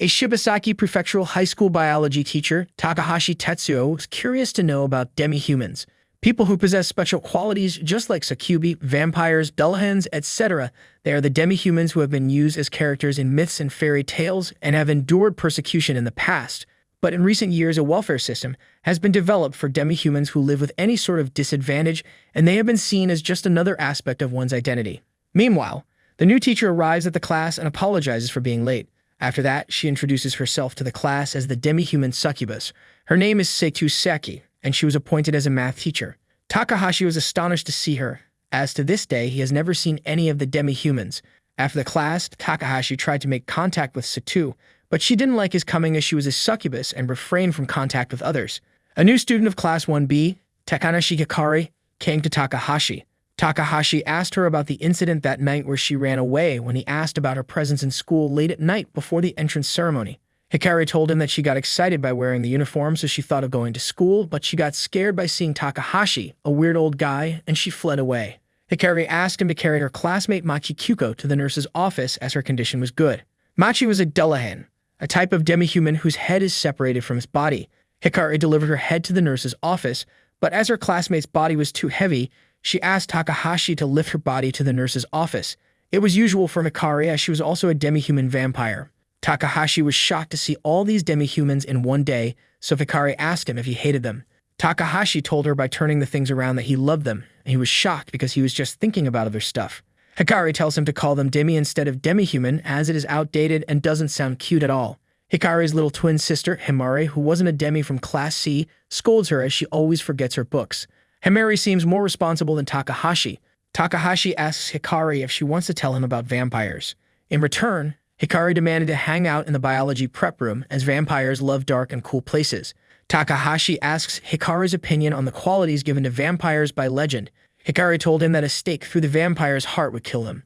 A Shibasaki Prefectural High School biology teacher, Takahashi Tetsuo, was curious to know about demi-humans, people who possess special qualities just like succubi, vampires, dullahens, etc. They are the demi-humans who have been used as characters in myths and fairy tales and have endured persecution in the past. But in recent years, a welfare system has been developed for demi-humans who live with any sort of disadvantage, and they have been seen as just another aspect of one's identity. Meanwhile, the new teacher arrives at the class and apologizes for being late. After that, she introduces herself to the class as the demi-human Succubus. Her name is Seitu Seki, and she was appointed as a math teacher. Takahashi was astonished to see her, as to this day he has never seen any of the demi-humans. After the class, Takahashi tried to make contact with Seitu, but she didn't like his coming as she was a succubus and refrained from contact with others. A new student of Class 1B, Takanashi Hikari, came to Takahashi. Takahashi asked her about the incident that night where she ran away when he asked about her presence in school late at night before the entrance ceremony. Hikari told him that she got excited by wearing the uniform, so she thought of going to school, but she got scared by seeing Takahashi, a weird old guy, and she fled away. Hikari asked him to carry her classmate Machi Kyuko to the nurse's office as her condition was good. Machi was a dullahan, a type of demi-human whose head is separated from his body. Hikari delivered her head to the nurse's office, but as her classmate's body was too heavy, she asked Takahashi to lift her body to the nurse's office. It was usual for Hikari as she was also a demi-human vampire. Takahashi was shocked to see all these demi-humans in one day, so Hikari asked him if he hated them. Takahashi told her by turning the things around that he loved them, and he was shocked because he was just thinking about other stuff. Hikari tells him to call them demi instead of demi-human as it is outdated and doesn't sound cute at all. Hikari's little twin sister, Himari, who wasn't a demi from Class C, scolds her as she always forgets her books. Himari seems more responsible than Takahashi. Takahashi asks Hikari if she wants to tell him about vampires. In return, Hikari demanded to hang out in the biology prep room as vampires love dark and cool places. Takahashi asks Hikari's opinion on the qualities given to vampires by legend. Hikari told him that a stake through the vampire's heart would kill him.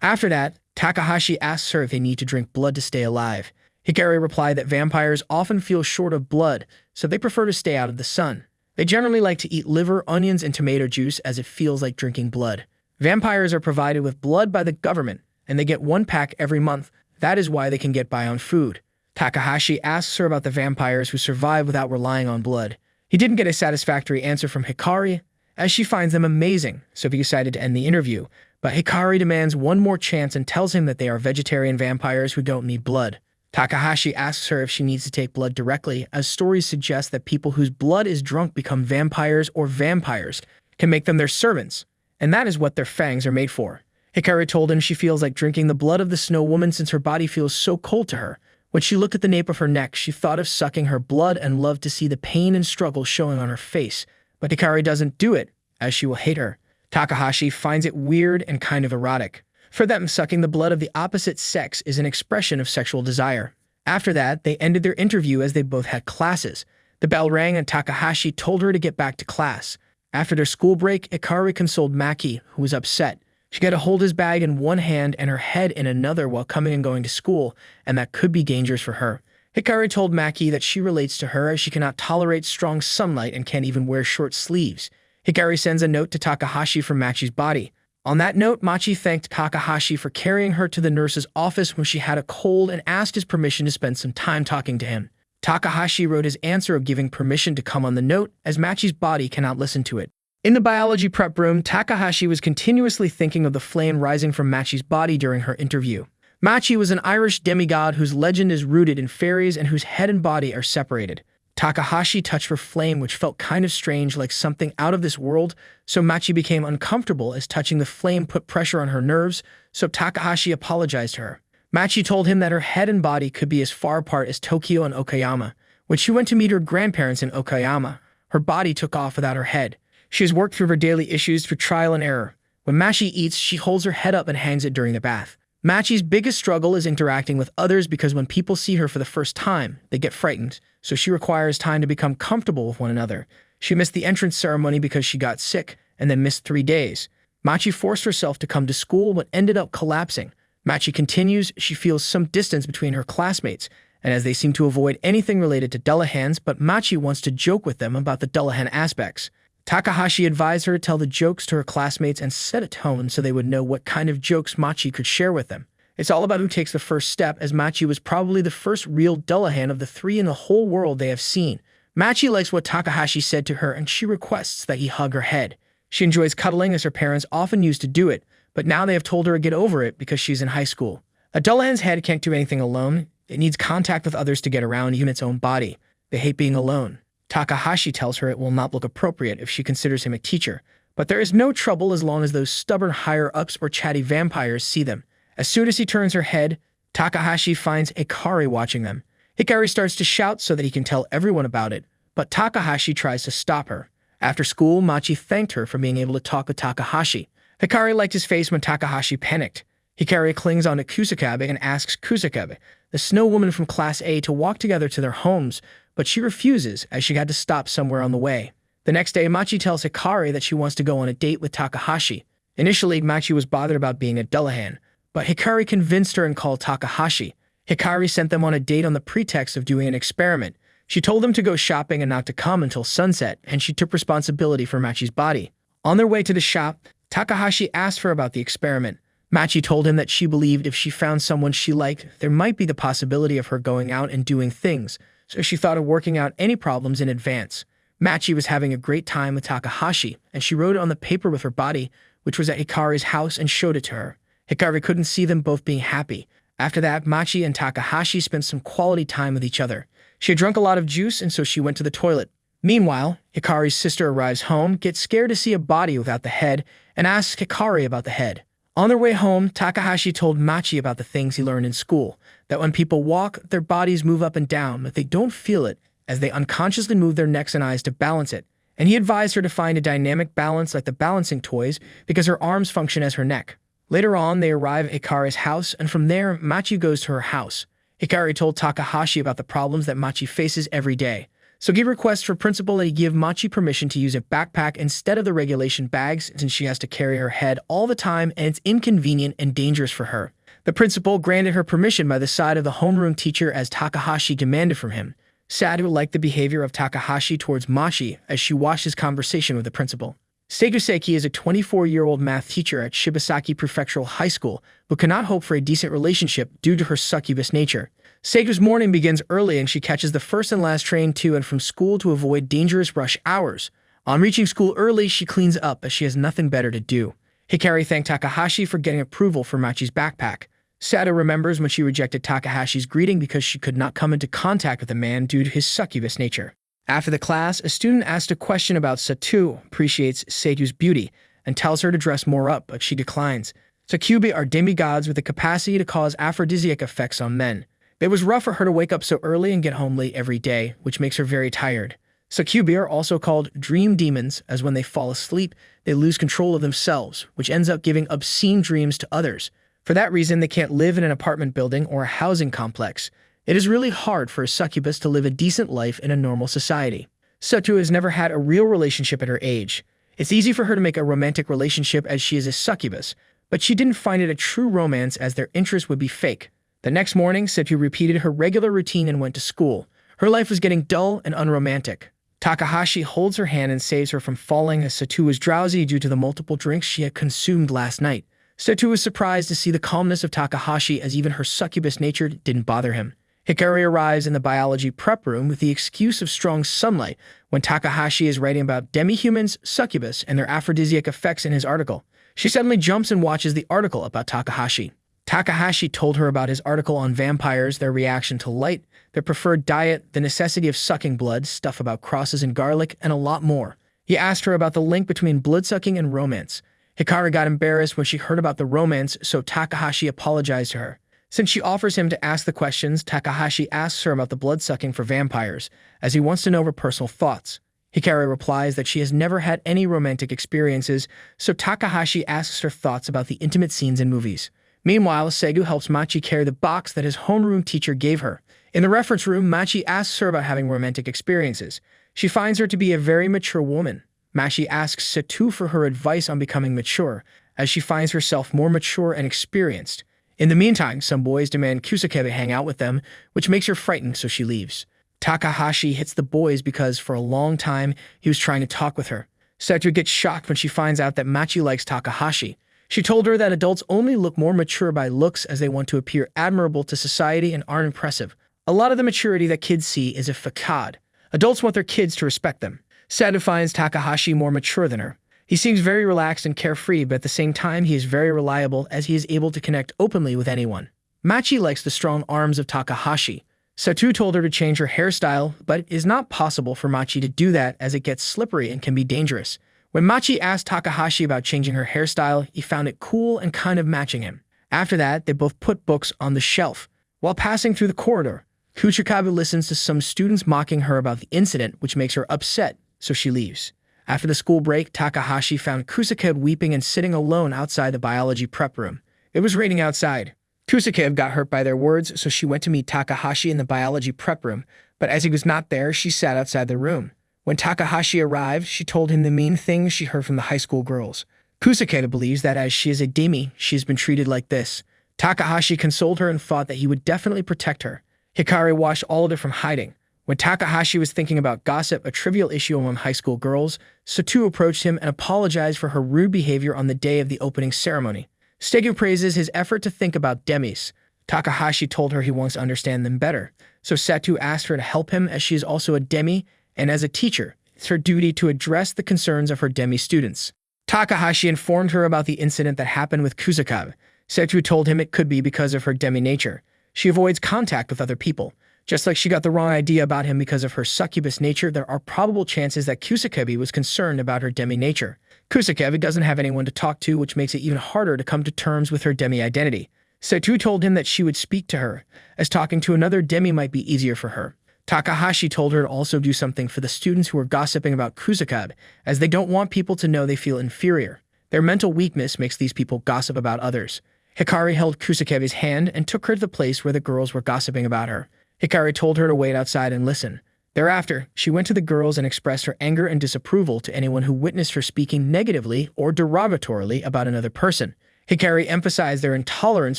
After that, Takahashi asks her if they need to drink blood to stay alive. Hikari replied that vampires often feel short of blood, so they prefer to stay out of the sun. They generally like to eat liver, onions, and tomato juice as it feels like drinking blood. Vampires are provided with blood by the government, and they get 1 pack every month. That is why they can get by on food. Takahashi asks her about the vampires who survive without relying on blood. He didn't get a satisfactory answer from Hikari, as she finds them amazing, so he decided to end the interview. But Hikari demands one more chance and tells him that they are vegetarian vampires who don't need blood. Takahashi asks her if she needs to take blood directly, as stories suggest that people whose blood is drunk become vampires or vampires can make them their servants, and that is what their fangs are made for. Hikari told him she feels like drinking the blood of the snow woman since her body feels so cold to her. When she looked at the nape of her neck, she thought of sucking her blood and loved to see the pain and struggle showing on her face. But Hikari doesn't do it, as she will hate her. Takahashi finds it weird and kind of erotic. For them, sucking the blood of the opposite sex is an expression of sexual desire. After that, they ended their interview as they both had classes. The bell rang and Takahashi told her to get back to class. After their school break, Hikari consoled Maki, who was upset. She got to hold his bag in one hand and her head in another while coming and going to school, and that could be dangerous for her. Hikari told Maki that she relates to her as she cannot tolerate strong sunlight and can't even wear short sleeves. Hikari sends a note to Takahashi from Machi's body. On that note, Machi thanked Takahashi for carrying her to the nurse's office when she had a cold and asked his permission to spend some time talking to him. Takahashi wrote his answer of giving permission to come on the note, as Machi's body cannot listen to it. In the biology prep room, Takahashi was continuously thinking of the flame rising from Machi's body during her interview. Machi was an Irish demigod whose legend is rooted in fairies and whose head and body are separated. Takahashi touched her flame, which felt kind of strange, like something out of this world, so Machi became uncomfortable as touching the flame put pressure on her nerves, so Takahashi apologized to her. Machi told him that her head and body could be as far apart as Tokyo and Okayama. When she went to meet her grandparents in Okayama, her body took off without her head. She has worked through her daily issues through trial and error. When Machi eats, she holds her head up and hangs it during the bath. Machi's biggest struggle is interacting with others because when people see her for the first time, they get frightened, so she requires time to become comfortable with one another. She missed the entrance ceremony because she got sick, and then missed 3 days. Machi forced herself to come to school but ended up collapsing. Machi continues, she feels some distance between her classmates, and as they seem to avoid anything related to dullahans, but Machi wants to joke with them about the dullahan aspects. Takahashi advised her to tell the jokes to her classmates and set a tone so they would know what kind of jokes Machi could share with them. It's all about who takes the first step, as Machi was probably the first real Dullahan of the three in the whole world they have seen. Machi likes what Takahashi said to her, and she requests that he hug her head. She enjoys cuddling, as her parents often used to do it, but now they have told her to get over it because she's in high school. A Dullahan's head can't do anything alone. It needs contact with others to get around, even its own body. They hate being alone. Takahashi tells her it will not look appropriate if she considers him a teacher, but there is no trouble as long as those stubborn higher-ups or chatty vampires see them. As soon as he turns her head, Takahashi finds Hikari watching them. Hikari starts to shout so that he can tell everyone about it, but Takahashi tries to stop her. After school, Machi thanked her for being able to talk with Takahashi. Hikari liked his face when Takahashi panicked. Hikari clings on to Kusakabe and asks Kusakabe, the snow woman from Class A, to walk together to their homes, but she refuses as she had to stop somewhere on the way. The next day, Machi tells Hikari that she wants to go on a date with Takahashi. Initially, Machi was bothered about being a Dullahan, but Hikari convinced her and called Takahashi. Hikari sent them on a date on the pretext of doing an experiment. She told them to go shopping and not to come until sunset, and she took responsibility for Machi's body. On their way to the shop, Takahashi asked her about the experiment. Machi told him that she believed if she found someone she liked, there might be the possibility of her going out and doing things, so she thought of working out any problems in advance. Machi was having a great time with Takahashi, and she wrote it on the paper with her body, which was at Hikari's house, and showed it to her. Hikari couldn't see them both being happy. After that, Machi and Takahashi spent some quality time with each other. She had drunk a lot of juice, and so she went to the toilet. Meanwhile, Hikari's sister arrives home, gets scared to see a body without the head, and asks Hikari about the head. On their way home, Takahashi told Machi about the things he learned in school, that when people walk, their bodies move up and down, but they don't feel it, as they unconsciously move their necks and eyes to balance it. And he advised her to find a dynamic balance like the balancing toys, because her arms function as her neck. Later on, they arrive at Hikari's house, and from there, Machi goes to her house. Hikari told Takahashi about the problems that Machi faces every day. So he requests for principal that he give Machi permission to use a backpack instead of the regulation bags, since she has to carry her head all the time and it's inconvenient and dangerous for her. The principal granted her permission by the side of the homeroom teacher, as Takahashi demanded from him. Sadu liked the behavior of Takahashi towards Machi as she watched his conversation with the principal. Seiguseki is a 24-year-old math teacher at Shibasaki Prefectural High School who cannot hope for a decent relationship due to her succubus nature. Seigu's morning begins early, and she catches the first and last train to and from school to avoid dangerous rush hours. On reaching school early, she cleans up as she has nothing better to do. Hikari thanked Takahashi for getting approval for Machi's backpack. Sado remembers when she rejected Takahashi's greeting because she could not come into contact with a man due to his succubus nature. After the class, a student asked a question about Satu, appreciates Seigu's beauty, and tells her to dress more up, but she declines. Succubi are demigods with the capacity to cause aphrodisiac effects on men. It was rough for her to wake up so early and get home late every day, which makes her very tired. Succubi are also called dream demons, as when they fall asleep, they lose control of themselves, which ends up giving obscene dreams to others. For that reason, they can't live in an apartment building or a housing complex. It is really hard for a succubus to live a decent life in a normal society. Satu has never had a real relationship at her age. It's easy for her to make a romantic relationship as she is a succubus, but she didn't find it a true romance as their interest would be fake. The next morning, Satu repeated her regular routine and went to school. Her life was getting dull and unromantic. Takahashi holds her hand and saves her from falling as Satu was drowsy due to the multiple drinks she had consumed last night. Satu was surprised to see the calmness of Takahashi, as even her succubus nature didn't bother him. Hikari arrives in the biology prep room with the excuse of strong sunlight when Takahashi is writing about demi-humans, succubus, and their aphrodisiac effects in his article. She suddenly jumps and watches the article about Takahashi. Takahashi told her about his article on vampires, their reaction to light, their preferred diet, the necessity of sucking blood, stuff about crosses and garlic, and a lot more. He asked her about the link between blood-sucking and romance. Hikari got embarrassed when she heard about the romance, so Takahashi apologized to her. Since she offers him to ask the questions, Takahashi asks her about the blood-sucking for vampires, as he wants to know her personal thoughts. Hikari replies that she has never had any romantic experiences, so Takahashi asks her thoughts about the intimate scenes in movies. Meanwhile, Seigu helps Machi carry the box that his homeroom teacher gave her. In the reference room, Machi asks her about having romantic experiences. She finds her to be a very mature woman. Machi asks Satu for her advice on becoming mature, as she finds herself more mature and experienced. In the meantime, some boys demand Kusakabe hang out with them, which makes her frightened, so she leaves. Takahashi hits the boys because, for a long time, he was trying to talk with her. Satu gets shocked when she finds out that Machi likes Takahashi. She told her that adults only look more mature by looks as they want to appear admirable to society and aren't impressive. A lot of the maturity that kids see is a facade. Adults want their kids to respect them. Satu finds Takahashi more mature than her. He seems very relaxed and carefree, but at the same time he is very reliable as he is able to connect openly with anyone. Machi likes the strong arms of Takahashi. Satu told her to change her hairstyle, but it is not possible for Machi to do that as it gets slippery and can be dangerous. When Machi asked Takahashi about changing her hairstyle, he found it cool and kind of matching him. After that, they both put books on the shelf. While passing through the corridor, Kusakabe listens to some students mocking her about the incident, which makes her upset, so she leaves. After the school break, Takahashi found Kusakabe weeping and sitting alone outside the biology prep room. It was raining outside. Kusakabe got hurt by their words, so she went to meet Takahashi in the biology prep room, but as he was not there, she sat outside the room. When Takahashi arrived, she told him the mean things she heard from the high school girls. Kusakabe believes that as she is a demi, she has been treated like this. Takahashi consoled her and thought that he would definitely protect her. Hikari watched all of it from hiding. When Takahashi was thinking about gossip, a trivial issue among high school girls, Satu approached him and apologized for her rude behavior on the day of the opening ceremony. Stegu praises his effort to think about demis. Takahashi told her he wants to understand them better, so Satu asked her to help him as she is also a demi, and as a teacher, it's her duty to address the concerns of her demi students. Takahashi informed her about the incident that happened with Kusakabe. Satu told him it could be because of her demi nature. She avoids contact with other people. Just like she got the wrong idea about him because of her succubus nature, there are probable chances that Kusakabe was concerned about her demi nature. Kusakabe doesn't have anyone to talk to, which makes it even harder to come to terms with her demi identity. Satu told him that she would speak to her, as talking to another demi might be easier for her. Takahashi told her to also do something for the students who were gossiping about Kusakabe, as they don't want people to know they feel inferior. Their mental weakness makes these people gossip about others. Hikari held Kusakabe's hand and took her to the place where the girls were gossiping about her. Hikari told her to wait outside and listen. Thereafter, she went to the girls and expressed her anger and disapproval to anyone who witnessed her speaking negatively or derogatorily about another person. Hikari emphasized their intolerance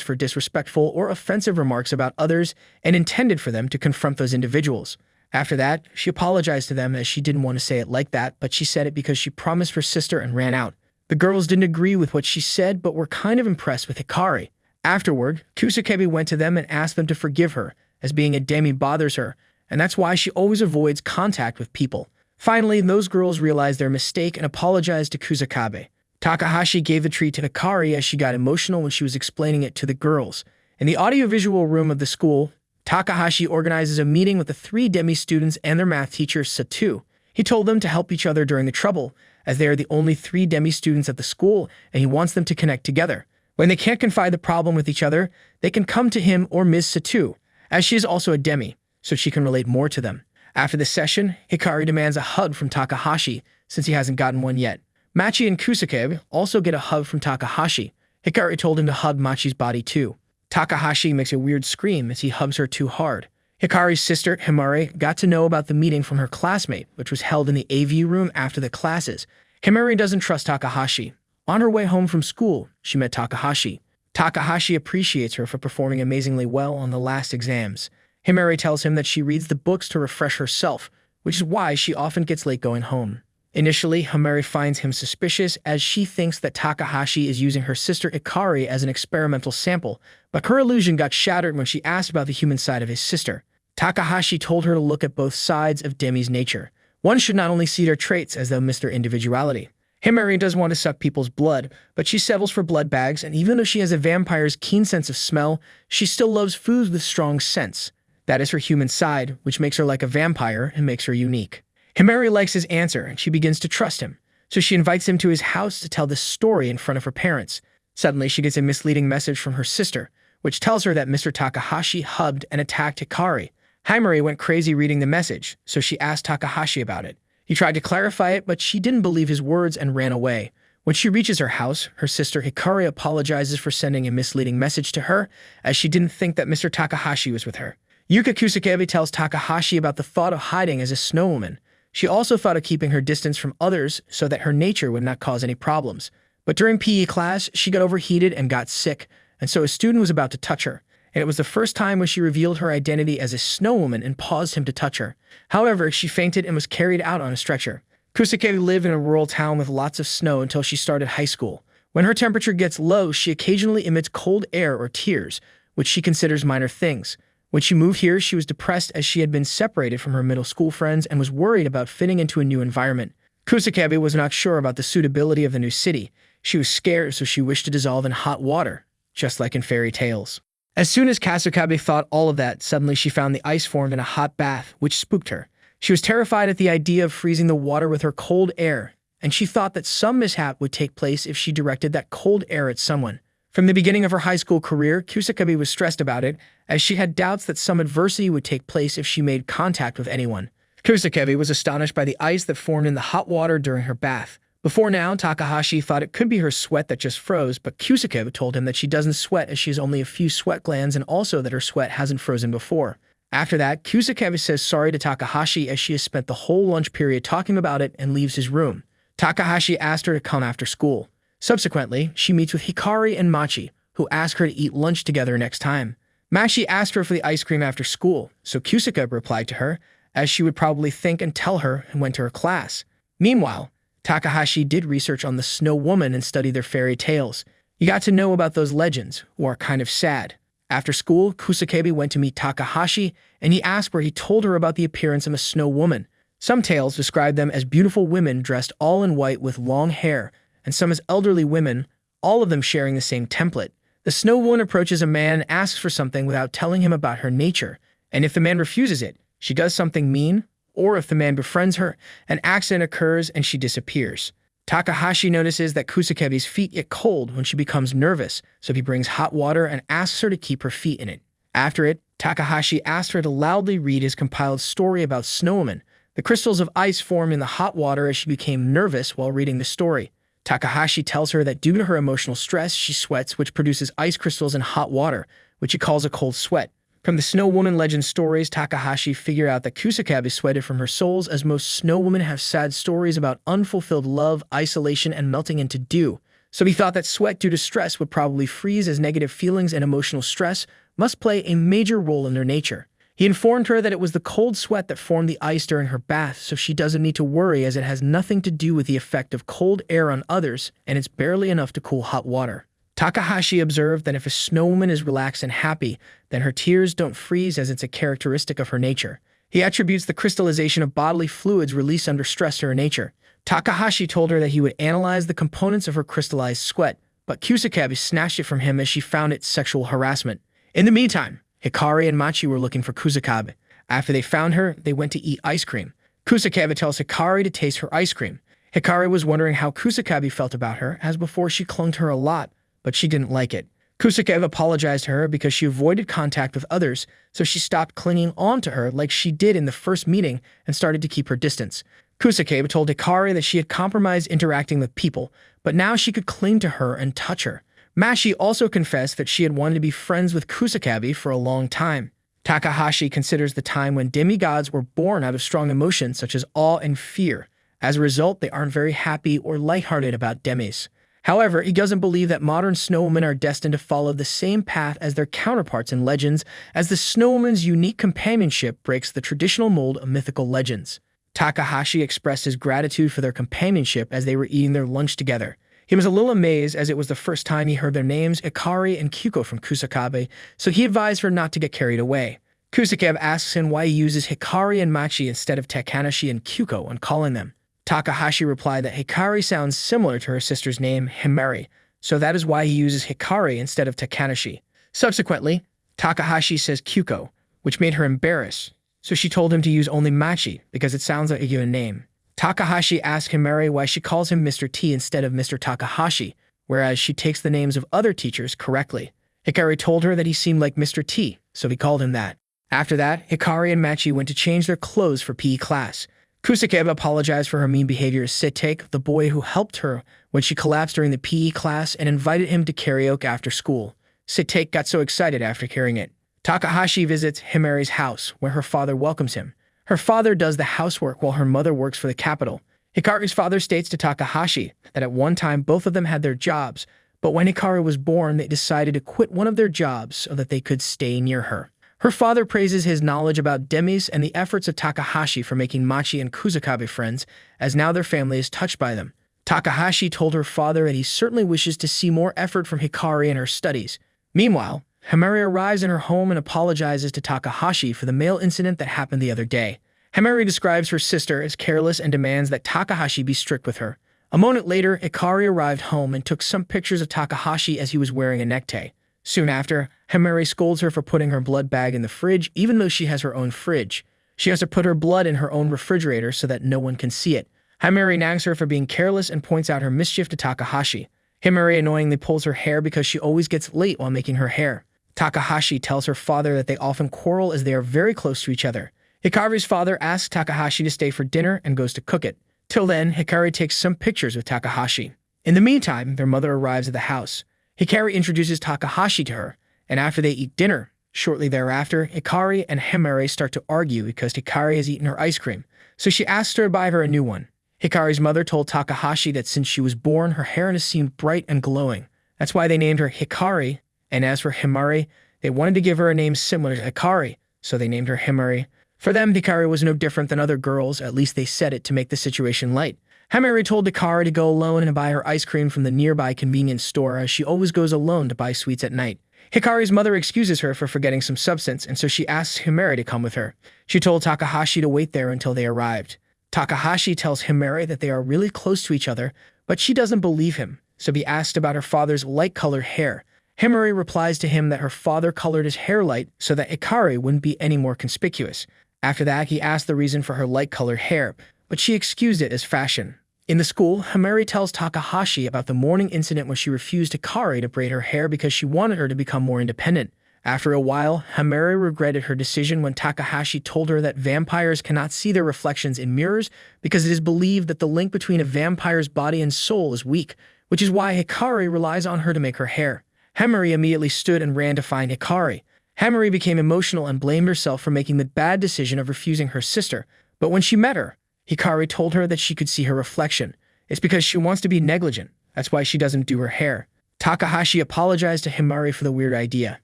for disrespectful or offensive remarks about others and intended for them to confront those individuals. After that, she apologized to them as she didn't want to say it like that, but she said it because she promised her sister and ran out. The girls didn't agree with what she said, but were kind of impressed with Hikari. Afterward, Kusakabe went to them and asked them to forgive her, as being a demi bothers her, and that's why she always avoids contact with people. Finally, those girls realized their mistake and apologized to Kusakabe. Takahashi gave the treat to Hikari as she got emotional when she was explaining it to the girls. In the audiovisual room of the school, Takahashi organizes a meeting with the 3 demi students and their math teacher, Satu. He told them to help each other during the trouble, as they are the only 3 demi students at the school, and he wants them to connect together. When they can't confide the problem with each other, they can come to him or Ms. Satu, as she is also a demi, so she can relate more to them. After the session, Hikari demands a hug from Takahashi, since he hasn't gotten one yet. Machi and Kusakabe also get a hug from Takahashi. Hikari told him to hug Machi's body too. Takahashi makes a weird scream as he hugs her too hard. Hikari's sister, Himari, got to know about the meeting from her classmate, which was held in the AV room after the classes. Himari doesn't trust Takahashi. On her way home from school, she met Takahashi. Takahashi appreciates her for performing amazingly well on the last exams. Himari tells him that she reads the books to refresh herself, which is why she often gets late going home. Initially, Himari finds him suspicious as she thinks that Takahashi is using her sister Hikari as an experimental sample, but her illusion got shattered when she asked about the human side of his sister. Takahashi told her to look at both sides of Demi's nature. One should not only see their traits as they'll miss their individuality. Himari does want to suck people's blood, but she settles for blood bags, and even though she has a vampire's keen sense of smell, she still loves foods with strong scents. That is her human side, which makes her like a vampire and makes her unique. Himari likes his answer, and she begins to trust him, so she invites him to his house to tell this story in front of her parents. Suddenly, she gets a misleading message from her sister, which tells her that Mr. Takahashi hugged and attacked Hikari. Himari went crazy reading the message, so she asked Takahashi about it. He tried to clarify it, but she didn't believe his words and ran away. When she reaches her house, her sister Hikari apologizes for sending a misleading message to her, as she didn't think that Mr. Takahashi was with her. Yuka Kusakabe tells Takahashi about the thought of hiding as a snow woman. She also thought of keeping her distance from others so that her nature would not cause any problems. But during PE class, she got overheated and got sick, and so a student was about to touch her. And it was the first time when she revealed her identity as a snow woman and paused him to touch her. However, she fainted and was carried out on a stretcher. Kusakabe lived in a rural town with lots of snow until she started high school. When her temperature gets low, she occasionally emits cold air or tears, which she considers minor things. When she moved here, she was depressed as she had been separated from her middle school friends and was worried about fitting into a new environment. Kusakabe was not sure about the suitability of the new city. She was scared, so she wished to dissolve in hot water, just like in fairy tales. As soon as Kusakabe thought all of that, suddenly she found the ice formed in a hot bath, which spooked her. She was terrified at the idea of freezing the water with her cold air, and she thought that some mishap would take place if she directed that cold air at someone. From the beginning of her high school career, Kusakabe was stressed about it, as she had doubts that some adversity would take place if she made contact with anyone. Kusakabe was astonished by the ice that formed in the hot water during her bath. Before now, Takahashi thought it could be her sweat that just froze, but Kusakabe told him that she doesn't sweat as she has only a few sweat glands and also that her sweat hasn't frozen before. After that, Kusakabe says sorry to Takahashi as she has spent the whole lunch period talking about it and leaves his room. Takahashi asked her to come after school. Subsequently, she meets with Hikari and Machi, who ask her to eat lunch together next time. Machi asked her for the ice cream after school, so Kusakabe replied to her, as she would probably think and tell her and went to her class. Meanwhile, Takahashi did research on the Snow Woman and studied their fairy tales. He got to know about those legends, who are kind of sad. After school, Kusakabe went to meet Takahashi, and he asked where he told her about the appearance of a Snow Woman. Some tales describe them as beautiful women dressed all in white with long hair, and some as elderly women, all of them sharing the same template. The Snow Woman approaches a man and asks for something without telling him about her nature, and if the man refuses it, she does something mean, or if the man befriends her, an accident occurs and she disappears. Takahashi notices that Kusakabe's feet get cold when she becomes nervous, so he brings hot water and asks her to keep her feet in it. After it, Takahashi asks her to loudly read his compiled story about Snow Woman. The crystals of ice form in the hot water as she became nervous while reading the story. Takahashi tells her that due to her emotional stress, she sweats, which produces ice crystals in hot water, which he calls a cold sweat. From the Snow Woman legend stories, Takahashi figured out that Kusakabe sweated from her souls, as most snow women have sad stories about unfulfilled love, isolation, and melting into dew. So he thought that sweat due to stress would probably freeze, as negative feelings and emotional stress must play a major role in their nature. He informed her that it was the cold sweat that formed the ice during her bath, so she doesn't need to worry, as it has nothing to do with the effect of cold air on others, and it's barely enough to cool hot water. Takahashi observed that if a snow woman is relaxed and happy, then her tears don't freeze, as it's a characteristic of her nature. He attributes the crystallization of bodily fluids released under stress to her nature. Takahashi told her that he would analyze the components of her crystallized sweat, but Kusakabe snatched it from him as she found it sexual harassment. In the meantime, Hikari and Machi were looking for Kusakabe. After they found her, they went to eat ice cream. Kusakabe tells Hikari to taste her ice cream. Hikari was wondering how Kusakabe felt about her, as before she clung to her a lot, but she didn't like it. Kusakabe apologized to her because she avoided contact with others, so she stopped clinging on to her like she did in the first meeting and started to keep her distance. Kusakabe told Hikari that she had compromised interacting with people, but now she could cling to her and touch her. Machi also confessed that she had wanted to be friends with Kusakabe for a long time. Takahashi considers the time when demigods were born out of strong emotions such as awe and fear. As a result, they aren't very happy or lighthearted about demis. However, he doesn't believe that modern snow women are destined to follow the same path as their counterparts in legends, as the snow woman's unique companionship breaks the traditional mold of mythical legends. Takahashi expressed his gratitude for their companionship as they were eating their lunch together. He was a little amazed, as it was the first time he heard their names, Hikari and Kyuko, from Kusakabe, so he advised her not to get carried away. Kusakabe asks him why he uses Hikari and Machi instead of Takanashi and Kyuko when calling them. Takahashi replied that Hikari sounds similar to her sister's name, Himari, so that is why he uses Hikari instead of Takanashi. Subsequently, Takahashi says Kyuko, which made her embarrassed, so she told him to use only Machi because it sounds like a given name. Takahashi asked Himari why she calls him Mr. T instead of Mr. Takahashi, whereas she takes the names of other teachers correctly. Hikari told her that he seemed like Mr. T, so he called him that. After that, Hikari and Machi went to change their clothes for PE class. Kusakabe apologized for her mean behavior to Sitake, the boy who helped her when she collapsed during the PE class, and invited him to karaoke after school. Sitake got so excited after hearing it. Takahashi visits Himari's house, where her father welcomes him. Her father does the housework while her mother works for the capital. Hikari's father states to Takahashi that at one time both of them had their jobs, but when Hikari was born, they decided to quit one of their jobs so that they could stay near her. Her father praises his knowledge about demis and the efforts of Takahashi for making Machi and Kusakabe friends, as now their family is touched by them. Takahashi told her father that he certainly wishes to see more effort from Hikari in her studies. Meanwhile, Himari arrives in her home and apologizes to Takahashi for the mail incident that happened the other day. Himari describes her sister as careless and demands that Takahashi be strict with her. A moment later, Hikari arrived home and took some pictures of Takahashi as he was wearing a necktie. Soon after, Himari scolds her for putting her blood bag in the fridge even though she has her own fridge. She has to put her blood in her own refrigerator so that no one can see it. Himari nags her for being careless and points out her mischief to Takahashi. Himari annoyingly pulls her hair because she always gets late while making her hair. Takahashi tells her father that they often quarrel as they are very close to each other. Hikari's father asks Takahashi to stay for dinner and goes to cook it. Till then, Hikari takes some pictures with Takahashi. In the meantime, their mother arrives at the house. Hikari introduces Takahashi to her, and after they eat dinner, shortly thereafter, Hikari and Himari start to argue because Hikari has eaten her ice cream, so she asks her to buy her a new one. Hikari's mother told Takahashi that since she was born, her hair has seemed bright and glowing. That's why they named her Hikari, and as for Himari, they wanted to give her a name similar to Hikari, so they named her Himari. For them, Hikari was no different than other girls, at least they said it to make the situation light. Himari told Hikari to go alone and buy her ice cream from the nearby convenience store as she always goes alone to buy sweets at night. Hikari's mother excuses her for forgetting some substance, and so she asks Himari to come with her. She told Takahashi to wait there until they arrived. Takahashi tells Himari that they are really close to each other, but she doesn't believe him, so he asks about her father's light-colored hair. Himari replies to him that her father colored his hair light so that Hikari wouldn't be any more conspicuous. After that, he asked the reason for her light-colored hair, but she excused it as fashion. In the school, Himari tells Takahashi about the morning incident where she refused Hikari to braid her hair because she wanted her to become more independent. After a while, Himari regretted her decision when Takahashi told her that vampires cannot see their reflections in mirrors because it is believed that the link between a vampire's body and soul is weak, which is why Hikari relies on her to make her hair. Himari immediately stood and ran to find Hikari. Himari became emotional and blamed herself for making the bad decision of refusing her sister, but when she met her, Hikari told her that she could see her reflection. It's because she wants to be negligent. That's why she doesn't do her hair. Takahashi apologized to Himari for the weird idea.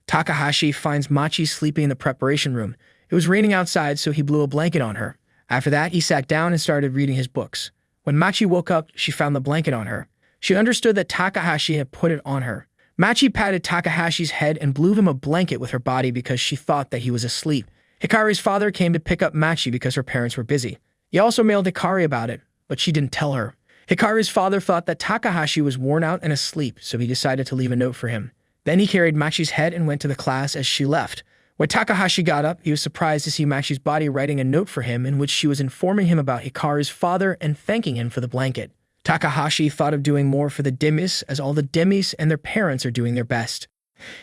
Takahashi finds Machi sleeping in the preparation room. It was raining outside, so he blew a blanket on her. After that, he sat down and started reading his books. When Machi woke up, she found the blanket on her. She understood that Takahashi had put it on her. Machi patted Takahashi's head and blew him a blanket with her body because she thought that he was asleep. Hikari's father came to pick up Machi because her parents were busy. He also mailed Hikari about it, but she didn't tell her. Hikari's father thought that Takahashi was worn out and asleep, so he decided to leave a note for him. Then he carried Machi's head and went to the class as she left. When Takahashi got up, he was surprised to see Machi's body writing a note for him in which she was informing him about Hikari's father and thanking him for the blanket. Takahashi thought of doing more for the Demis, as all the Demis and their parents are doing their best.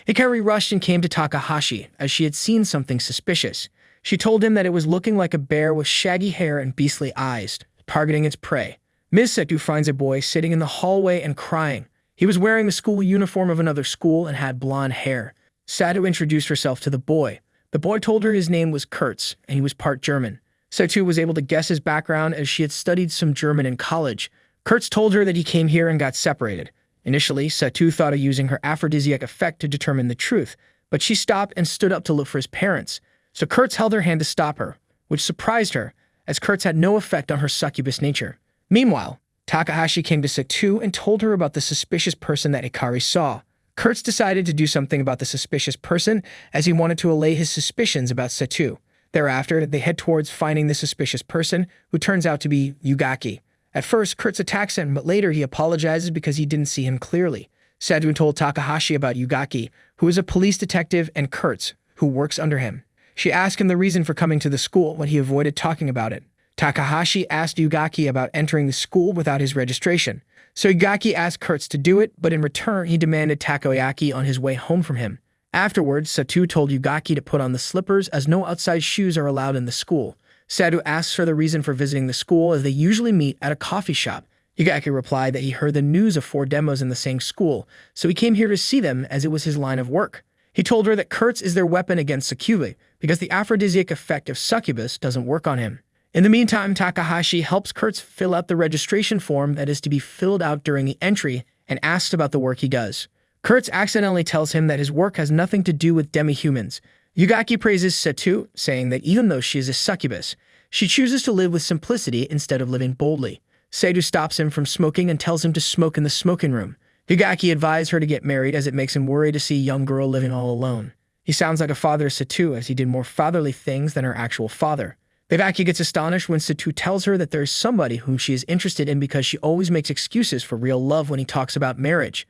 Hikari rushed and came to Takahashi, as she had seen something suspicious. She told him that it was looking like a bear with shaggy hair and beastly eyes, targeting its prey. Ms. Setu finds a boy sitting in the hallway and crying. He was wearing the school uniform of another school and had blonde hair. Setu introduced herself to the boy. The boy told her his name was Kurtz, and he was part German. Setu was able to guess his background as she had studied some German in college. Kurtz told her that he came here and got separated. Initially, Setu thought of using her aphrodisiac effect to determine the truth, but she stopped and stood up to look for his parents. So Kurtz held her hand to stop her, which surprised her, as Kurtz had no effect on her succubus nature. Meanwhile, Takahashi came to Setu and told her about the suspicious person that Hikari saw. Kurtz decided to do something about the suspicious person as he wanted to allay his suspicions about Setu. Thereafter, they head towards finding the suspicious person, who turns out to be Yugaki. At first, Kurtz attacks him, but later he apologizes because he didn't see him clearly. Setu told Takahashi about Yugaki, who is a police detective, and Kurtz, who works under him. She asked him the reason for coming to the school, but he avoided talking about it. Takahashi asked Yugaki about entering the school without his registration. So Yugaki asked Kurtz to do it, but in return he demanded takoyaki on his way home from him. Afterwards, Setu told Yugaki to put on the slippers as no outside shoes are allowed in the school. Setu asks her the reason for visiting the school as they usually meet at a coffee shop. Yugaki replied that he heard the news of 4 demos in the same school, so he came here to see them as it was his line of work. He told her that Kurtz is their weapon against Succubus because the aphrodisiac effect of Succubus doesn't work on him. In the meantime, Takahashi helps Kurtz fill out the registration form that is to be filled out during the entry and asks about the work he does. Kurtz accidentally tells him that his work has nothing to do with Demi-Humans. Yugaki praises Setu, saying that even though she is a succubus, she chooses to live with simplicity instead of living boldly. Seidu stops him from smoking and tells him to smoke in the smoking room. Higaki advised her to get married as it makes him worry to see a young girl living all alone. He sounds like a father to Satu as he did more fatherly things than her actual father. Higaki gets astonished when Satu tells her that there is somebody whom she is interested in because she always makes excuses for real love when he talks about marriage.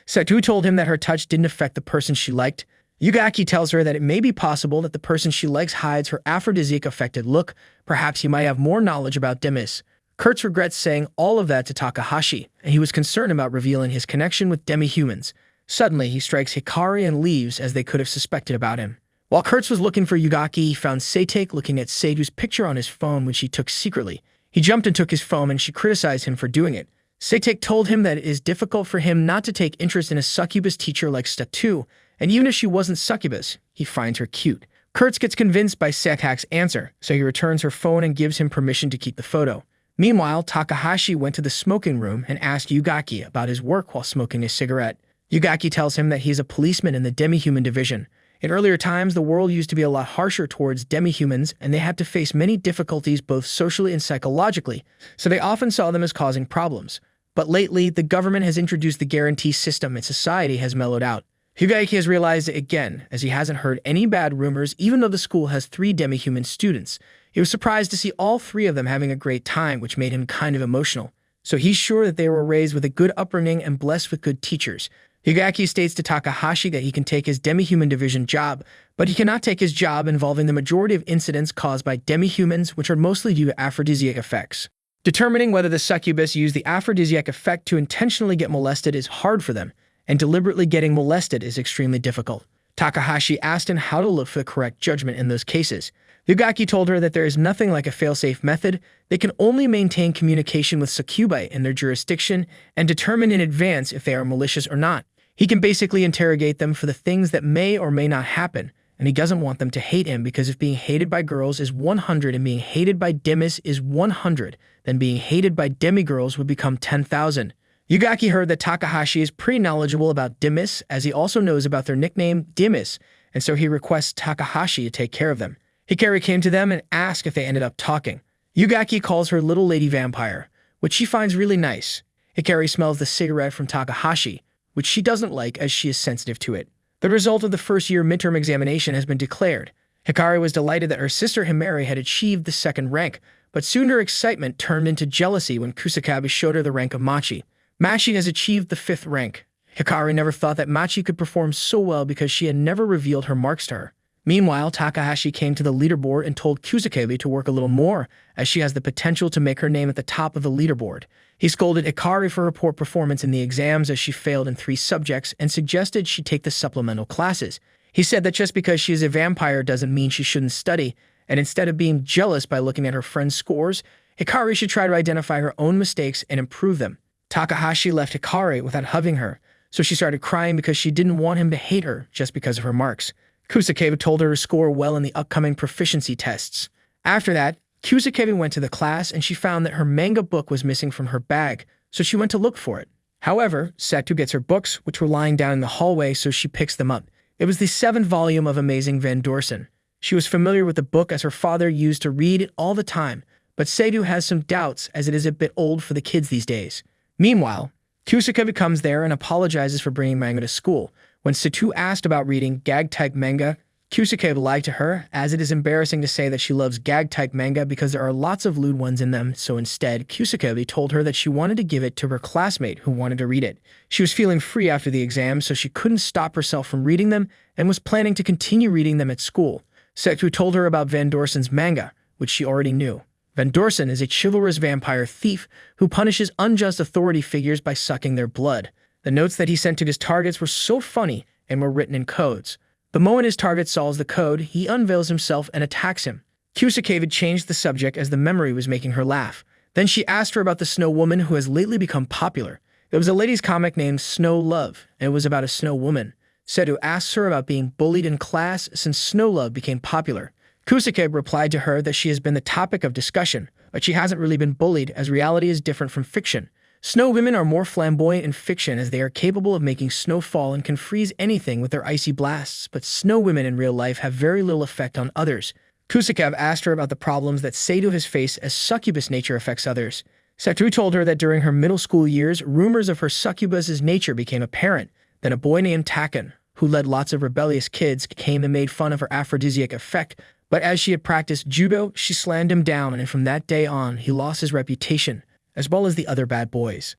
Satu told him that her touch didn't affect the person she liked. Higaki tells her that it may be possible that the person she likes hides her aphrodisiac-affected look. Perhaps he might have more knowledge about Demis. Kurtz regrets saying all of that to Takahashi, and he was concerned about revealing his connection with Demi-Humans. Suddenly, he strikes Hikari and leaves as they could have suspected about him. While Kurtz was looking for Higaki, he found Seitake looking at Seidu's picture on his phone which he took secretly. He jumped and took his phone and she criticized him for doing it. Seitake told him that it is difficult for him not to take interest in a succubus teacher like Statu, and even if she wasn't succubus, he finds her cute. Kurtz gets convinced by Seitaka's answer, so he returns her phone and gives him permission to keep the photo. Meanwhile, Takahashi went to the smoking room and asked Higaki about his work while smoking a cigarette. Higaki tells him that he is a policeman in the demi-human division. In earlier times, the world used to be a lot harsher towards demi-humans, and they had to face many difficulties both socially and psychologically, so they often saw them as causing problems. But lately, the government has introduced the guarantee system and society has mellowed out. Higaki has realized it again, as he hasn't heard any bad rumors even though the school has 3 demi-human students. He was surprised to see all 3 of them having a great time, which made him kind of emotional. So he's sure that they were raised with a good upbringing and blessed with good teachers. Higaki states to Takahashi that he can take his demi-human division job, but he cannot take his job involving the majority of incidents caused by demi-humans, which are mostly due to aphrodisiac effects. Determining whether the succubus used the aphrodisiac effect to intentionally get molested is hard for them, and deliberately getting molested is extremely difficult. Takahashi asked him how to look for the correct judgment in those cases. Higaki told her that there is nothing like a fail-safe method. They can only maintain communication with succubi in their jurisdiction and determine in advance if they are malicious or not. He can basically interrogate them for the things that may or may not happen, and he doesn't want them to hate him because if being hated by girls is 100 and being hated by demis is 100, then being hated by demigirls would become 10,000. Higaki heard that Takahashi is pretty knowledgeable about demis, as he also knows about their nickname Demis, and so he requests Takahashi to take care of them. Hikari came to them and asked if they ended up talking. Higaki calls her Little Lady Vampire, which she finds really nice. Hikari smells the cigarette from Takahashi, which she doesn't like as she is sensitive to it. The result of the first-year midterm examination has been declared. Hikari was delighted that her sister Himari had achieved the 2nd rank, but soon her excitement turned into jealousy when Kusakabe showed her the rank of Machi. Machi has achieved the 5th rank. Hikari never thought that Machi could perform so well because she had never revealed her marks to her. Meanwhile, Takahashi came to the leaderboard and told Kusakabe to work a little more, as she has the potential to make her name at the top of the leaderboard. He scolded Hikari for her poor performance in the exams as she failed in 3 subjects and suggested she take the supplemental classes. He said that just because she is a vampire doesn't mean she shouldn't study, and instead of being jealous by looking at her friends' scores, Hikari should try to identify her own mistakes and improve them. Takahashi left Hikari without hugging her, so she started crying because she didn't want him to hate her just because of her marks. Kusakabe told her to score well in the upcoming proficiency tests. After that, Kusakabe went to the class and she found that her manga book was missing from her bag, so she went to look for it. However, Satu gets her books, which were lying down in the hallway, so she picks them up. It was the 7th volume of Amazing Van Dorsen. She was familiar with the book as her father used to read it all the time, but Seidu has some doubts as it is a bit old for the kids these days. Meanwhile, Kusakabe comes there and apologizes for bringing manga to school. When Satu asked about reading gag-type manga, Kusakabe lied to her, as it is embarrassing to say that she loves gag-type manga because there are lots of lewd ones in them, so instead, Kusakabe told her that she wanted to give it to her classmate who wanted to read it. She was feeling free after the exam, so she couldn't stop herself from reading them and was planning to continue reading them at school. Satu told her about Van Dorsen's manga, which she already knew. Van Dorsen is a chivalrous vampire thief who punishes unjust authority figures by sucking their blood. The notes that he sent to his targets were so funny and were written in codes. The moment his target solves the code, he unveils himself and attacks him. Kusakabe changed the subject as the memory was making her laugh. Then she asked her about the Snow Woman who has lately become popular. There was a ladies' comic named Snow Love, and it was about a snow woman. Setu asks her about being bullied in class since Snow Love became popular. Kusakabe replied to her that she has been the topic of discussion, but she hasn't really been bullied as reality is different from fiction. Snow women are more flamboyant in fiction as they are capable of making snow fall and can freeze anything with their icy blasts, but snow women in real life have very little effect on others. Kusakabe asked her about the problems that Seidu has faced as succubus nature affects others. Satu told her that during her middle school years, rumors of her succubus's nature became apparent. Then a boy named Takan, who led lots of rebellious kids, came and made fun of her aphrodisiac effect, but as she had practiced judo, she slammed him down, and from that day on, he lost his reputation, as well as the other bad boys.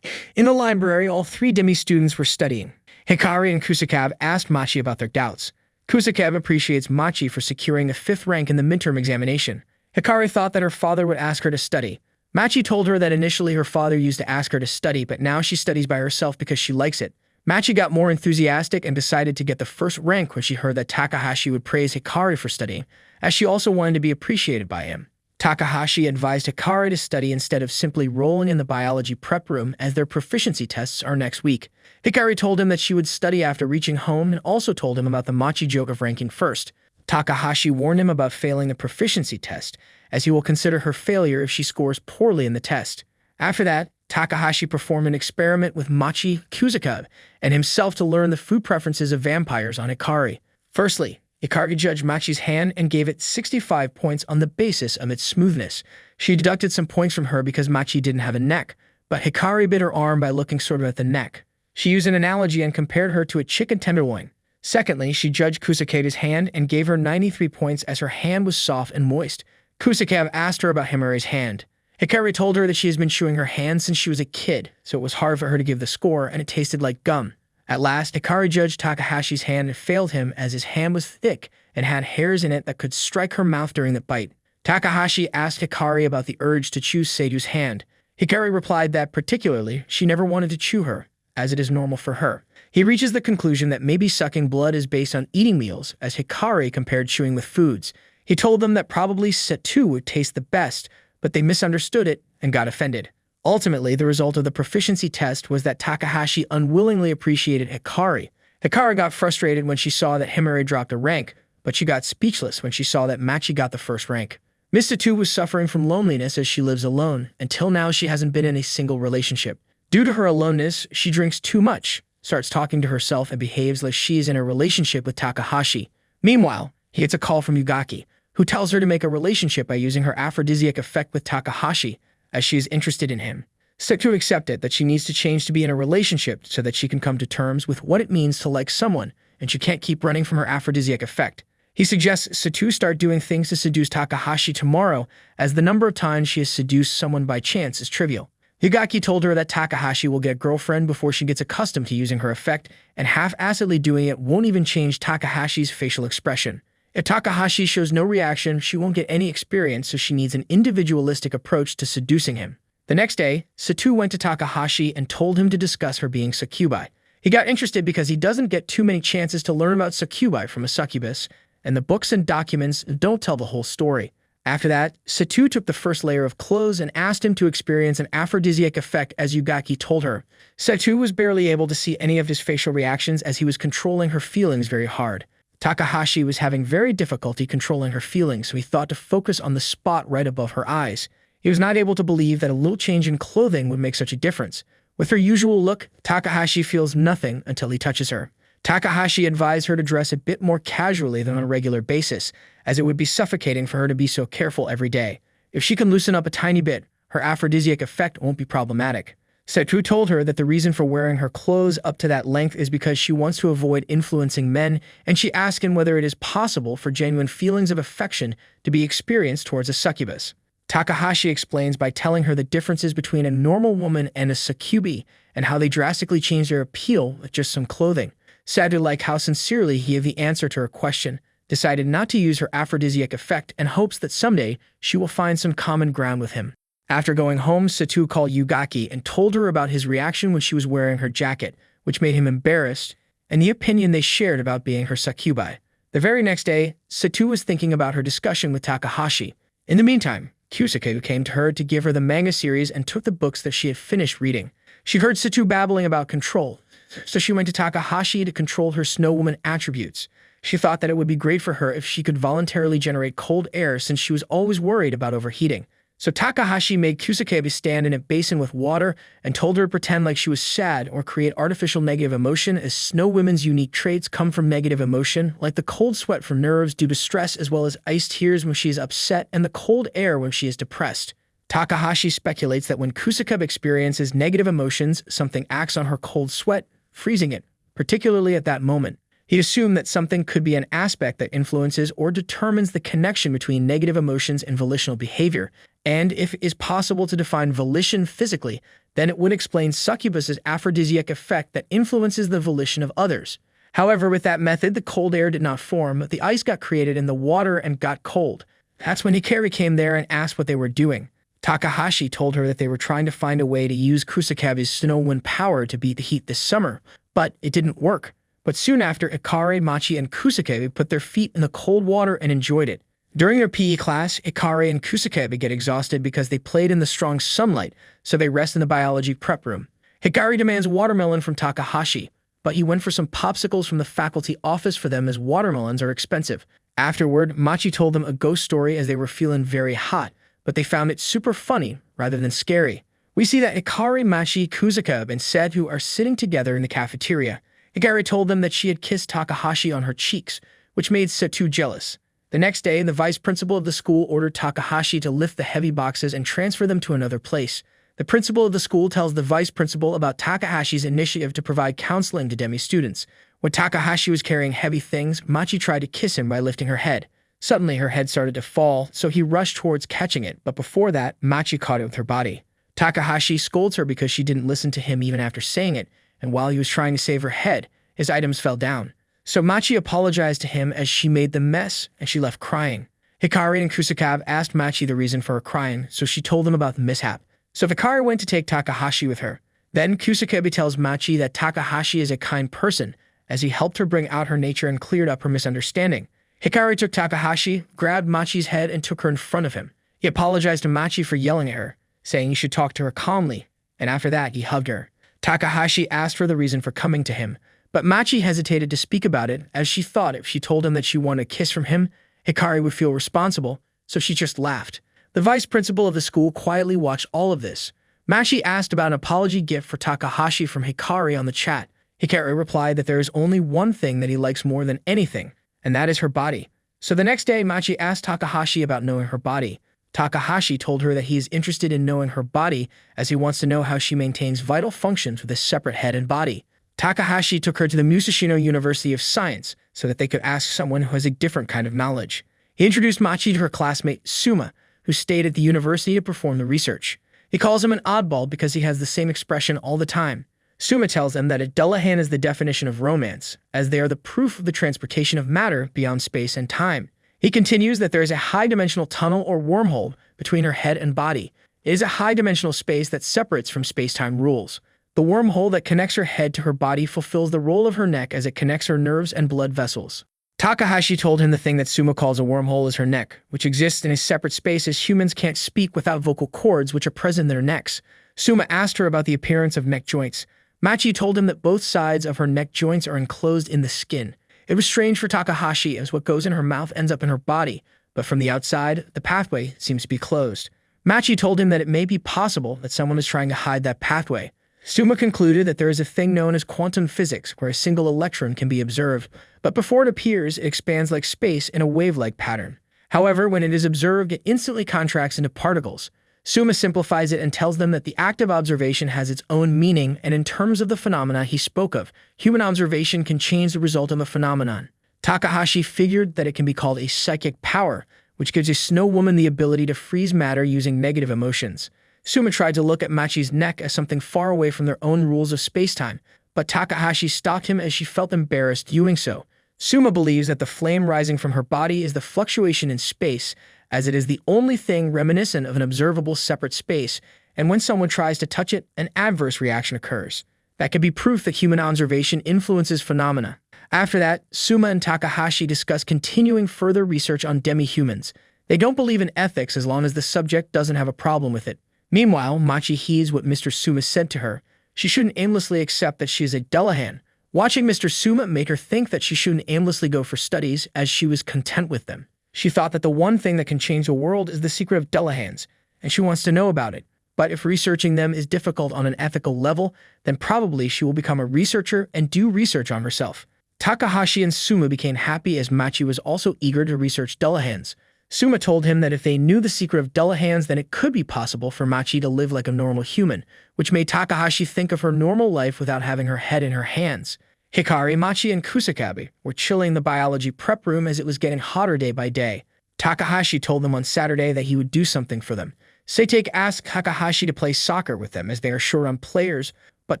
In the library, all three demi-students were studying. Hikari and Kusakabe asked Machi about their doubts. Kusakabe appreciates Machi for securing the 5th rank in the midterm examination. Hikari thought that her father would ask her to study. Machi told her that initially her father used to ask her to study, but now she studies by herself because she likes it. Machi got more enthusiastic and decided to get the 1st rank when she heard that Takahashi would praise Hikari for studying, as she also wanted to be appreciated by him. Takahashi advised Hikari to study instead of simply rolling in the biology prep room, as their proficiency tests are next week. Hikari told him that she would study after reaching home and also told him about the Machi joke of ranking first. Takahashi warned him about failing the proficiency test, as he will consider her failure if she scores poorly in the test. After that, Takahashi performed an experiment with Machi, Kusakabe, and himself to learn the food preferences of vampires on Hikari. Firstly, Hikari judged Machi's hand and gave it 65 points on the basis of its smoothness. She deducted some points from her because Machi didn't have a neck, but Hikari bit her arm by looking sort of at the neck. She used an analogy and compared her to a chicken tenderloin. Secondly, she judged Kusakabe's hand and gave her 93 points as her hand was soft and moist. Kusakabe asked her about Himari's hand. Hikari told her that she has been chewing her hand since she was a kid, so it was hard for her to give the score, and it tasted like gum. At last, Hikari judged Takahashi's hand and failed him as his hand was thick and had hairs in it that could strike her mouth during the bite. Takahashi asked Hikari about the urge to chew Seidu's hand. Hikari replied that, particularly, she never wanted to chew her, as it is normal for her. He reaches the conclusion that maybe sucking blood is based on eating meals, as Hikari compared chewing with foods. He told them that probably Satu would taste the best, but they misunderstood it and got offended. Ultimately, the result of the proficiency test was that Takahashi unwillingly appreciated Hikari. Hikari got frustrated when she saw that Himari dropped a rank, but she got speechless when she saw that Machi got the 1st rank. Miss Satu was suffering from loneliness as she lives alone. Until now, she hasn't been in a single relationship. Due to her aloneness, she drinks too much, starts talking to herself, and behaves like she is in a relationship with Takahashi. Meanwhile, he gets a call from Yugaki, who tells her to make a relationship by using her aphrodisiac effect with Takahashi, as she is interested in him. Satu accepted that she needs to change to be in a relationship so that she can come to terms with what it means to like someone, and she can't keep running from her aphrodisiac effect. He suggests Satu start doing things to seduce Takahashi tomorrow, as the number of times she has seduced someone by chance is trivial. Yugaki told her that Takahashi will get a girlfriend before she gets accustomed to using her effect, and half-assedly doing it won't even change Takahashi's facial expression. If Takahashi shows no reaction, she won't get any experience, so she needs an individualistic approach to seducing him. The next day, Satu went to Takahashi and told him to discuss her being succubi. He got interested because he doesn't get too many chances to learn about succubi from a succubus, and the books and documents don't tell the whole story. After that, Satu took the 1st layer of clothes and asked him to experience an aphrodisiac effect as Yugaki told her. Satu was barely able to see any of his facial reactions as he was controlling her feelings very hard. Takahashi was having very difficulty controlling her feelings, so he thought to focus on the spot right above her eyes. He was not able to believe that a little change in clothing would make such a difference. With her usual look, Takahashi feels nothing until he touches her. Takahashi advised her to dress a bit more casually than on a regular basis, as it would be suffocating for her to be so careful every day. If she can loosen up a tiny bit, her aphrodisiac effect won't be problematic. Satu told her that the reason for wearing her clothes up to that length is because she wants to avoid influencing men, and she asked him whether it is possible for genuine feelings of affection to be experienced towards a succubus. Takahashi explains by telling her the differences between a normal woman and a succubi, and how they drastically change their appeal with just some clothing. Satu liked how sincerely he gave the answer to her question, decided not to use her aphrodisiac effect, and hopes that someday she will find some common ground with him. After going home, Satu called Yugaki and told her about his reaction when she was wearing her jacket, which made him embarrassed, and the opinion they shared about being her succubi. The very next day, Satu was thinking about her discussion with Takahashi. In the meantime, Kusakabe came to her to give her the manga series and took the books that she had finished reading. She heard Satu babbling about control, so she went to Takahashi to control her snow woman attributes. She thought that it would be great for her if she could voluntarily generate cold air since she was always worried about overheating. So Takahashi made Kusakabe stand in a basin with water and told her to pretend like she was sad or create artificial negative emotion, as snow women's unique traits come from negative emotion, like the cold sweat from nerves due to stress, as well as ice tears when she is upset and the cold air when she is depressed. Takahashi speculates that when Kusakub experiences negative emotions, something acts on her cold sweat, freezing it, particularly at that moment. He'd assumed that something could be an aspect that influences or determines the connection between negative emotions and volitional behavior, and if it is possible to define volition physically, then it would explain succubus's aphrodisiac effect that influences the volition of others. However, with that method, the cold air did not form, the ice got created in the water and got cold. That's when Hikari came there and asked what they were doing. Takahashi told her that they were trying to find a way to use Kusakabe's snow wind power to beat the heat this summer, but it didn't work. But soon after, Hikari, Machi, and Kusakabe put their feet in the cold water and enjoyed it. During their PE class, Hikari and Kusakabe get exhausted because they played in the strong sunlight, so they rest in the biology prep room. Hikari demands watermelon from Takahashi, but he went for some popsicles from the faculty office for them as watermelons are expensive. Afterward, Machi told them a ghost story as they were feeling very hot, but they found it super funny rather than scary. We see that Hikari, Machi, Kusakabe, and Setu are sitting together in the cafeteria. Hikari told them that she had kissed Takahashi on her cheeks, which made Setu jealous. The next day, the vice principal of the school ordered Takahashi to lift the heavy boxes and transfer them to another place. The principal of the school tells the vice principal about Takahashi's initiative to provide counseling to Demi students. When Takahashi was carrying heavy things, Machi tried to kiss him by lifting her head. Suddenly, her head started to fall, so he rushed towards catching it, but before that, Machi caught it with her body. Takahashi scolds her because she didn't listen to him even after saying it, and while he was trying to save her head, his items fell down. So Machi apologized to him as she made the mess, and she left crying. Hikari and Kusakabe asked Machi the reason for her crying, so she told them about the mishap. So Hikari went to take Takahashi with her. Then Kusakabe tells Machi that Takahashi is a kind person, as he helped her bring out her nature and cleared up her misunderstanding. Hikari took Takahashi, grabbed Machi's head, and took her in front of him. He apologized to Machi for yelling at her, saying he should talk to her calmly, and after that, he hugged her. Takahashi asked for the reason for coming to him, but Machi hesitated to speak about it, as she thought if she told him that she wanted a kiss from him, Hikari would feel responsible, so she just laughed. The vice principal of the school quietly watched all of this. Machi asked about an apology gift for Takahashi from Hikari on the chat. Hikari replied that there is only one thing that he likes more than anything, and that is her body. So the next day, Machi asked Takahashi about knowing her body. Takahashi told her that he is interested in knowing her body as he wants to know how she maintains vital functions with a separate head and body. Takahashi took her to the Musashino University of Science so that they could ask someone who has a different kind of knowledge. He introduced Machi to her classmate Suma, who stayed at the university to perform the research. He calls him an oddball because he has the same expression all the time. Suma tells them that a Dullahan is the definition of romance, as they are the proof of the transportation of matter beyond space and time. He continues that there is a high-dimensional tunnel or wormhole between her head and body. It is a high-dimensional space that separates from space-time rules. The wormhole that connects her head to her body fulfills the role of her neck as it connects her nerves and blood vessels. Takahashi told him the thing that Suma calls a wormhole is her neck, which exists in a separate space as humans can't speak without vocal cords which are present in their necks. Suma asked her about the appearance of neck joints. Machi told him that both sides of her neck joints are enclosed in the skin. It was strange for Takahashi as what goes in her mouth ends up in her body, but from the outside, the pathway seems to be closed. Machi told him that it may be possible that someone is trying to hide that pathway. Suma concluded that there is a thing known as quantum physics where a single electron can be observed, but before it appears, it expands like space in a wave-like pattern. However, when it is observed, it instantly contracts into particles. Suma simplifies it and tells them that the act of observation has its own meaning, and in terms of the phenomena he spoke of, human observation can change the result of a phenomenon. Takahashi figured that it can be called a psychic power, which gives a snow woman the ability to freeze matter using negative emotions. Suma tried to look at Machi's neck as something far away from their own rules of space-time, but Takahashi stopped him as she felt embarrassed doing so. Suma believes that the flame rising from her body is the fluctuation in space, as it is the only thing reminiscent of an observable separate space, and when someone tries to touch it, an adverse reaction occurs. That could be proof that human observation influences phenomena. After that, Suma and Takahashi discuss continuing further research on demi-humans. They don't believe in ethics as long as the subject doesn't have a problem with it. Meanwhile, Machi heeds what Mr. Suma said to her. She shouldn't aimlessly accept that she is a Dullahan. Watching Mr. Suma made her think that she shouldn't aimlessly go for studies as she was content with them. She thought that the one thing that can change the world is the secret of Dullahans, and she wants to know about it. But if researching them is difficult on an ethical level, then probably she will become a researcher and do research on herself. Takahashi and Suma became happy as Machi was also eager to research Dullahans. Suma told him that if they knew the secret of Dullahan's, then it could be possible for Machi to live like a normal human, which made Takahashi think of her normal life without having her head in her hands. Hikari, Machi, and Kusakabe were chilling in the biology prep room as it was getting hotter day by day. Takahashi told them on Saturday that he would do something for them. Seitake asked Takahashi to play soccer with them as they are short on players, but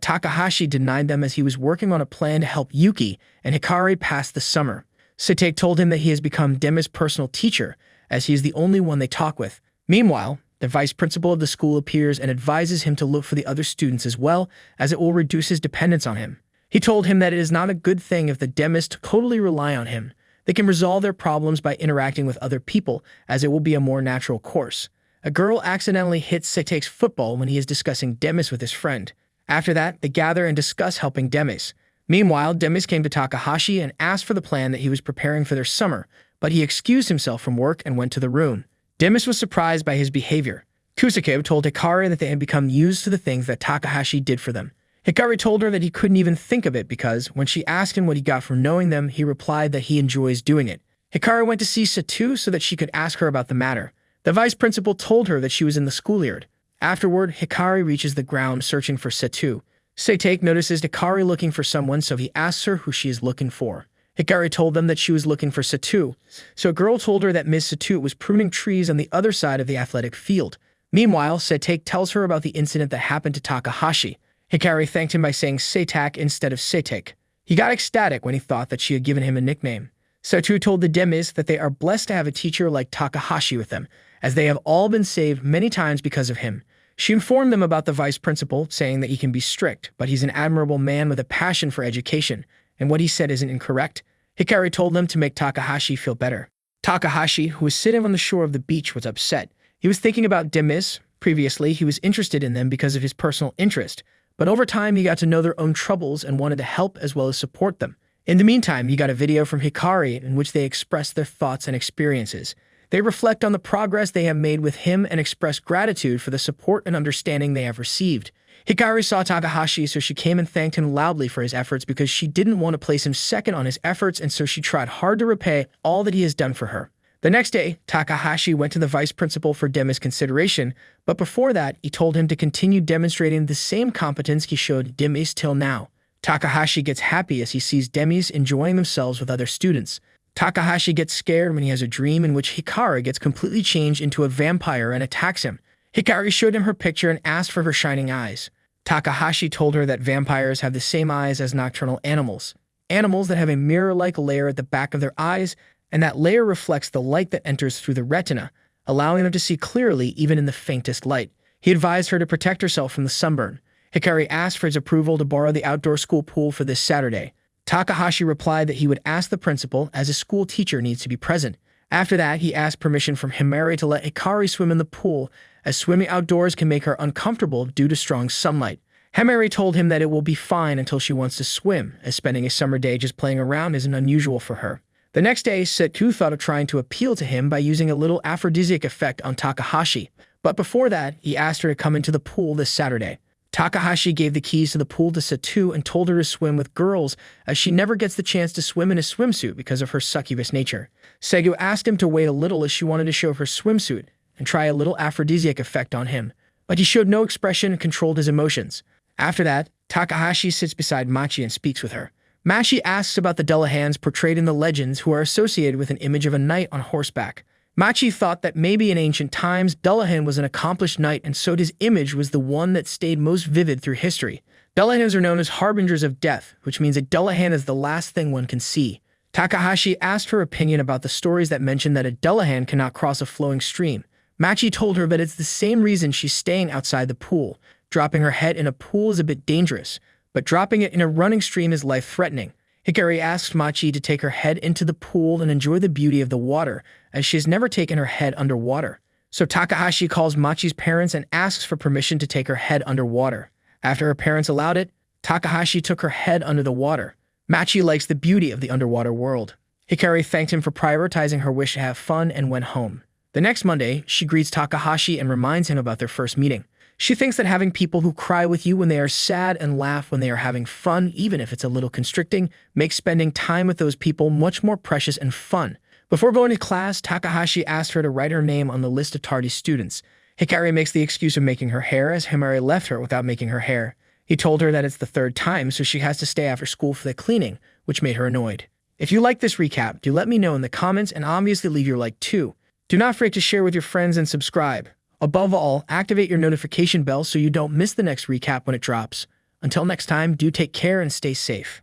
Takahashi denied them as he was working on a plan to help Yuki and Hikari pass the summer. Seitake told him that he has become Demi's personal teacher, as he is the only one they talk with. Meanwhile, the vice principal of the school appears and advises him to look for the other students as well, as it will reduce his dependence on him. He told him that it is not a good thing if the Demis totally rely on him. They can resolve their problems by interacting with other people, as it will be a more natural course. A girl accidentally hits Seitake's football when he is discussing Demis with his friend. After that, they gather and discuss helping Demis. Meanwhile, Demis came to Takahashi and asked for the plan that he was preparing for their summer, but he excused himself from work and went to the room. Demis was surprised by his behavior. Kusakabe told Hikari that they had become used to the things that Takahashi did for them. Hikari told her that he couldn't even think of it because, when she asked him what he got from knowing them, he replied that he enjoys doing it. Hikari went to see Satu so that she could ask her about the matter. The vice principal told her that she was in the schoolyard. Afterward, Hikari reaches the ground searching for Satu. Seitake notices Hikari looking for someone, so he asks her who she is looking for. Hikari told them that she was looking for Satu, so a girl told her that Miss Satu was pruning trees on the other side of the athletic field. Meanwhile, Seitake tells her about the incident that happened to Takahashi. Hikari thanked him by saying Seitak instead of Seitake. He got ecstatic when he thought that she had given him a nickname. Satu told the Demis that they are blessed to have a teacher like Takahashi with them, as they have all been saved many times because of him. She informed them about the vice principal, saying that he can be strict, but he's an admirable man with a passion for education, and what he said isn't incorrect. Hikari told them to make Takahashi feel better. Takahashi, who was sitting on the shore of the beach, was upset. He was thinking about Demis. Previously, he was interested in them because of his personal interest, but over time he got to know their own troubles and wanted to help as well as support them. In the meantime, he got a video from Hikari in which they express their thoughts and experiences. They reflect on the progress they have made with him and express gratitude for the support and understanding they have received. Hikari saw Takahashi, so she came and thanked him loudly for his efforts because she didn't want to place him second on his efforts, and so she tried hard to repay all that he has done for her. The next day, Takahashi went to the vice principal for Demi's consideration, but before that, he told him to continue demonstrating the same competence he showed Demis till now. Takahashi gets happy as he sees Demis enjoying themselves with other students. Takahashi gets scared when he has a dream in which Hikari gets completely changed into a vampire and attacks him. Hikari showed him her picture and asked for her shining eyes. Takahashi told her that vampires have the same eyes as nocturnal animals. Animals that have a mirror-like layer at the back of their eyes, and that layer reflects the light that enters through the retina, allowing them to see clearly even in the faintest light. He advised her to protect herself from the sunburn. Hikari asked for his approval to borrow the outdoor school pool for this Saturday. Takahashi replied that he would ask the principal, as his school teacher needs to be present. After that, he asked permission from Himari to let Hikari swim in the pool, as swimming outdoors can make her uncomfortable due to strong sunlight. Himari told him that it will be fine until she wants to swim, as spending a summer day just playing around isn't unusual for her. The next day, Setu thought of trying to appeal to him by using a little aphrodisiac effect on Takahashi, but before that, he asked her to come into the pool this Saturday. Takahashi gave the keys to the pool to Setu and told her to swim with girls, as she never gets the chance to swim in a swimsuit because of her succubus nature. Segu asked him to wait a little as she wanted to show her swimsuit and try a little aphrodisiac effect on him, but he showed no expression and controlled his emotions. After that, Takahashi sits beside Machi and speaks with her. Machi asks about the Dullahans portrayed in the legends who are associated with an image of a knight on horseback. Machi thought that maybe in ancient times, Dullahan was an accomplished knight, and so his image was the one that stayed most vivid through history. Dullahans are known as harbingers of death, which means a Dullahan is the last thing one can see. Takahashi asked her opinion about the stories that mention that a Dullahan cannot cross a flowing stream. Machi told her that it's the same reason she's staying outside the pool. Dropping her head in a pool is a bit dangerous, but dropping it in a running stream is life-threatening. Hikari asked Machi to take her head into the pool and enjoy the beauty of the water, as she has never taken her head underwater. So Takahashi calls Machi's parents and asks for permission to take her head underwater. After her parents allowed it, Takahashi took her head under the water. Machi likes the beauty of the underwater world. Hikari thanked him for prioritizing her wish to have fun and went home. The next Monday, she greets Takahashi and reminds him about their first meeting. She thinks that having people who cry with you when they are sad and laugh when they are having fun, even if it's a little constricting, makes spending time with those people much more precious and fun. Before going to class, Takahashi asked her to write her name on the list of tardy students. Hikari makes the excuse of making her hair as Himari left her without making her hair. He told her that it's the third time, so she has to stay after school for the cleaning, which made her annoyed. If you like this recap, do let me know in the comments and obviously leave your like too. Do not forget to share with your friends and subscribe. Above all, activate your notification bell so you don't miss the next recap when it drops. Until next time, do take care and stay safe.